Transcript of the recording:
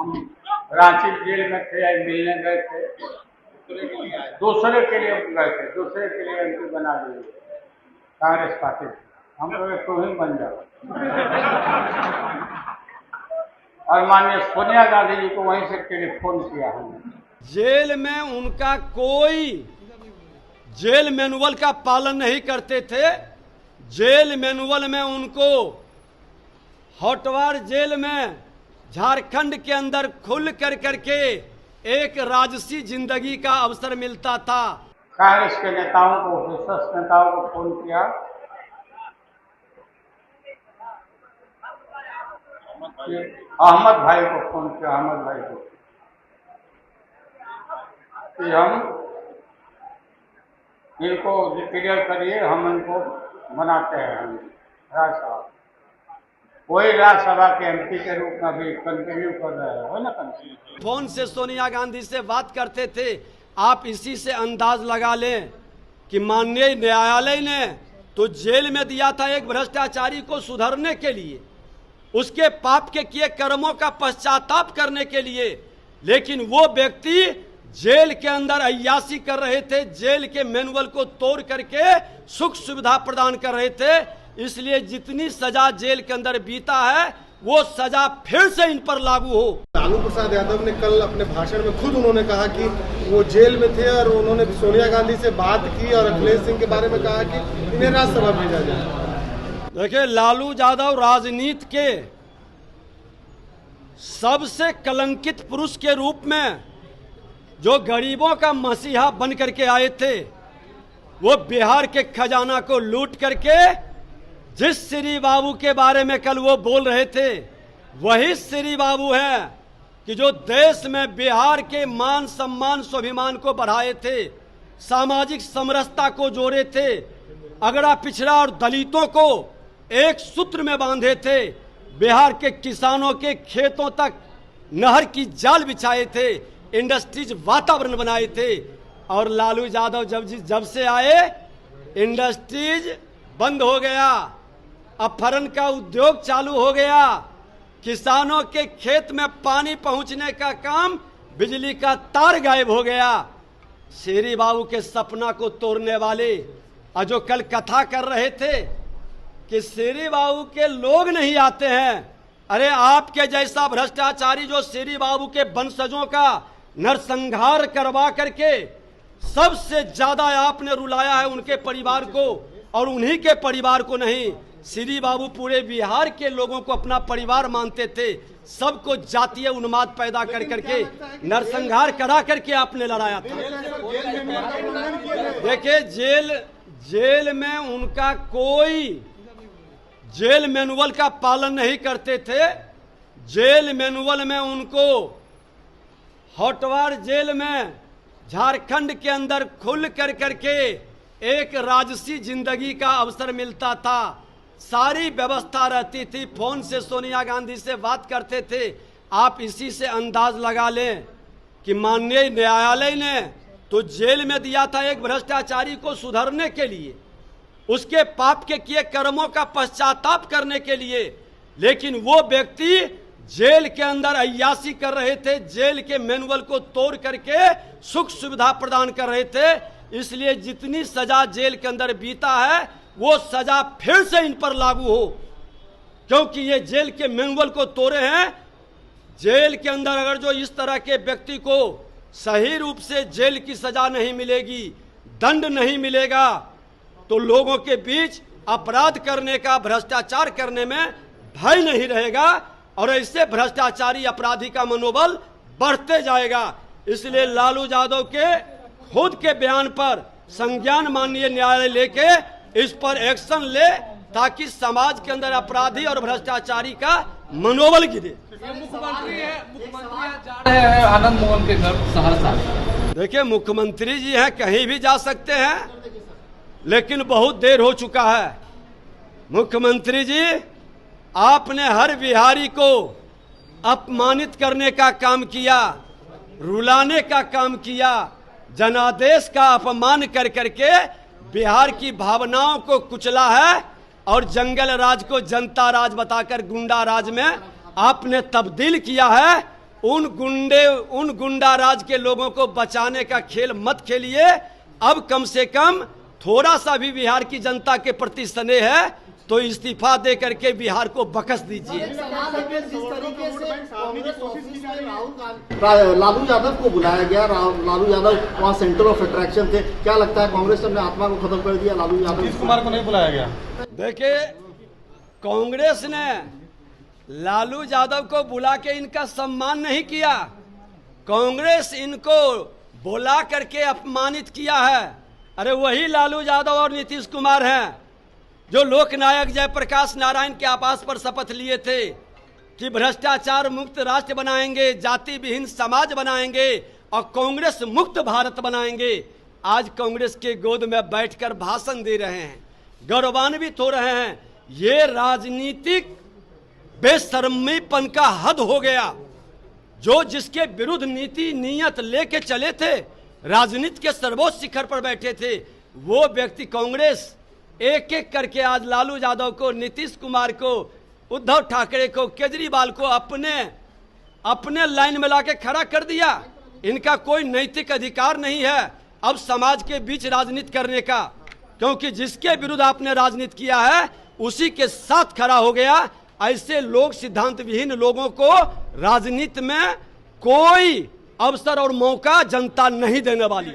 हम रांची जेल में थे, आज मिलने गए थे। दूसरे के लिए गए थे, दूसरे के लिए एमपी बना दिए कांग्रेस पार्टी। हम लोग तो ही बन जाओ। और माननीय सोनिया गांधी जी को वहीं से टेलीफोन किया हमने। जेल में उनका कोई जेल मैनुअल का पालन नहीं करते थे। जेल मैनुअल में उनको होटवार जेल में झारखंड के अंदर खुल कर करके एक राजसी जिंदगी का अवसर मिलता था। कांग्रेस के नेताओं को, विश्वस्त नेताओं को फोन किया अहमद भाई को फोन किया, अहमद भाई को कि हम इनको क्लियर करिए, हम इनको बनाते हैं। हम राज्यसभा, वही राज्यसभा के एमपी के रूप में भी कंटिन्यू कर रहे हैं, हो ना कंटिन्यू। फोन से सोनिया गांधी से बात करते थे। आप इसी से अंदाज लगा लें कि माननीय न्यायालय ने तो जेल में दिया था एक भ्रष्टाचारी को सुधरने के लिए, उसके पाप के किए कर्मों का पश्चाताप करने के लिए, लेकिन वो व्यक्ति जेल के अंदर अय्याशी कर रहे थे, जेल के मैनुअल को तोड़ करके सुख सुविधा प्रदान कर रहे थे। इसलिए जितनी सजा जेल के अंदर बीता है वो सजा फिर से इन पर लागू हो। लालू प्रसाद यादव ने कल अपने भाषण में खुद उन्होंने कहा कि वो जेल में थे और उन्होंने सोनिया गांधी से बात की और अखिलेश सिंह के बारे में कहा कि इन्हें राज्यसभा भेजा जाए। देखिए, लालू यादव राजनीति के सबसे कलंकित पुरुष के रूप में जो गरीबों का मसीहा बन करके आए थे, वो बिहार के खजाना को लूट करके जिस श्री बाबू के बारे में कल वो बोल रहे थे, वही श्री बाबू हैं कि जो देश में बिहार के मान सम्मान स्वाभिमान को बढ़ाए थे, सामाजिक समरसता को जोड़े थे, अगड़ा पिछड़ा और दलितों को एक सूत्र में बांधे थे, बिहार के किसानों के खेतों तक नहर की जाल बिछाए थे, इंडस्ट्रीज वातावरण बनाए थे। और लालू यादव जब से आए इंडस्ट्रीज बंद हो गया, अपहरण का उद्योग चालू हो गया, किसानों के खेत में पानी पहुंचने का काम, बिजली का तार गायब हो गया। शेरी बाबू के सपना को तोड़ने वाले और जो कल कथा कर रहे थे कि शेरी बाबू के लोग नहीं आते हैं, अरे आपके जैसा भ्रष्टाचारी जो शेरी बाबू के वंशजों का नरसंहार करवा करके सबसे ज्यादा आपने रुलाया है उनके परिवार को, और उन्हीं के परिवार को नहीं, श्री बाबू पूरे बिहार के लोगों को अपना परिवार मानते थे। सबको जातीय उन्माद पैदा कर करके नरसंहार करा करके आपने लड़ाया था। देखिए, जेल में उनका कोई जेल मैनुअल का पालन नहीं करते थे। जेल मैनुअल में उनको होटवार जेल में झारखंड के अंदर खुल कर करके एक राजसी जिंदगी का अवसर मिलता था, सारी व्यवस्था रहती थी। फोन से सोनिया गांधी से बात करते थे। आप इसी से अंदाज लगा लें कि माननीय न्यायालय ने तो जेल में दिया था एक भ्रष्टाचारी को सुधरने के लिए, उसके पाप के किए कर्मों का पश्चाताप करने के लिए, लेकिन वो व्यक्ति जेल के अंदर अय्याशी कर रहे थे, जेल के मैनुअल को तोड़ करके सुख सुविधा प्रदान कर रहे थे। इसलिए जितनी सजा जेल के अंदर बीता है वो सजा फिर से इन पर लागू हो, क्योंकि ये जेल के मैनुअल को तोड़े हैं। जेल के अंदर अगर जो इस तरह के व्यक्ति को सही रूप से जेल की सजा नहीं मिलेगी, दंड नहीं मिलेगा, तो लोगों के बीच अपराध करने का, भ्रष्टाचार करने में भय नहीं रहेगा और ऐसे भ्रष्टाचारी अपराधी का मनोबल बढ़ते जाएगा। इसलिए लालू यादव के खुद के बयान पर संज्ञान माननीय न्यायालय लेके इस पर एक्शन ले, ताकि समाज के अंदर अपराधी और भ्रष्टाचारी का मनोबल गिरे। मुख्यमंत्री जा रहे हैं आनंद मोहन के घर सहरसा। देखिए, मुख्यमंत्री जी हैं, कहीं भी जा सकते हैं, लेकिन बहुत देर हो चुका है। मुख्यमंत्री जी, आपने हर बिहारी को अपमानित करने का काम किया, रुलाने का काम किया, जनादेश का अपमान कर करके बिहार की भावनाओं को कुचला है और जंगल राज को जनता राज बताकर गुंडा राज में आपने तब्दील किया है। उन गुंडा राज के लोगों को बचाने का खेल मत खेलिए। अब कम से कम थोड़ा सा भी बिहार की जनता के प्रति स्नेह है तो इस्तीफा दे करके बिहार को बख्श दीजिए। लालू यादव को बुलाया गया, लालू यादव वहाँ सेंटर ऑफ अट्रैक्शन थे, क्या लगता है कांग्रेस ने अपने आत्मा को खत्म कर दिया? लालू यादव नीतीश कुमार को नहीं बुलाया गया। देखिए, कांग्रेस ने लालू यादव को बुला के इनका सम्मान नहीं किया, कांग्रेस इनको बुला करके अपमानित किया है। अरे वही लालू यादव और नीतीश कुमार हैं जो लोकनायक जयप्रकाश नारायण के आवास पर शपथ लिए थे कि भ्रष्टाचार मुक्त राष्ट्र बनाएंगे, जाति विहीन समाज बनाएंगे और कांग्रेस मुक्त भारत बनाएंगे। आज कांग्रेस के गोद में बैठकर भाषण दे रहे हैं, गौरवान्वित हो रहे हैं। ये राजनीतिक बेशर्मीपन का हद हो गया। जो जिसके विरुद्ध नीति नीयत लेके चले थे, राजनीति के सर्वोच्च शिखर पर बैठे थे, वो व्यक्ति कांग्रेस एक एक करके आज लालू यादव को, नीतीश कुमार को, उद्धव ठाकरे को, केजरीवाल को अपने लाइन में लाके खड़ा कर दिया। इनका कोई नैतिक अधिकार नहीं है अब समाज के बीच राजनीति करने का, क्योंकि जिसके विरुद्ध आपने राजनीति किया है उसी के साथ खड़ा हो गया। ऐसे लोग, सिद्धांत विहीन लोगों को राजनीति में कोई अवसर और मौका जनता नहीं देने वाली।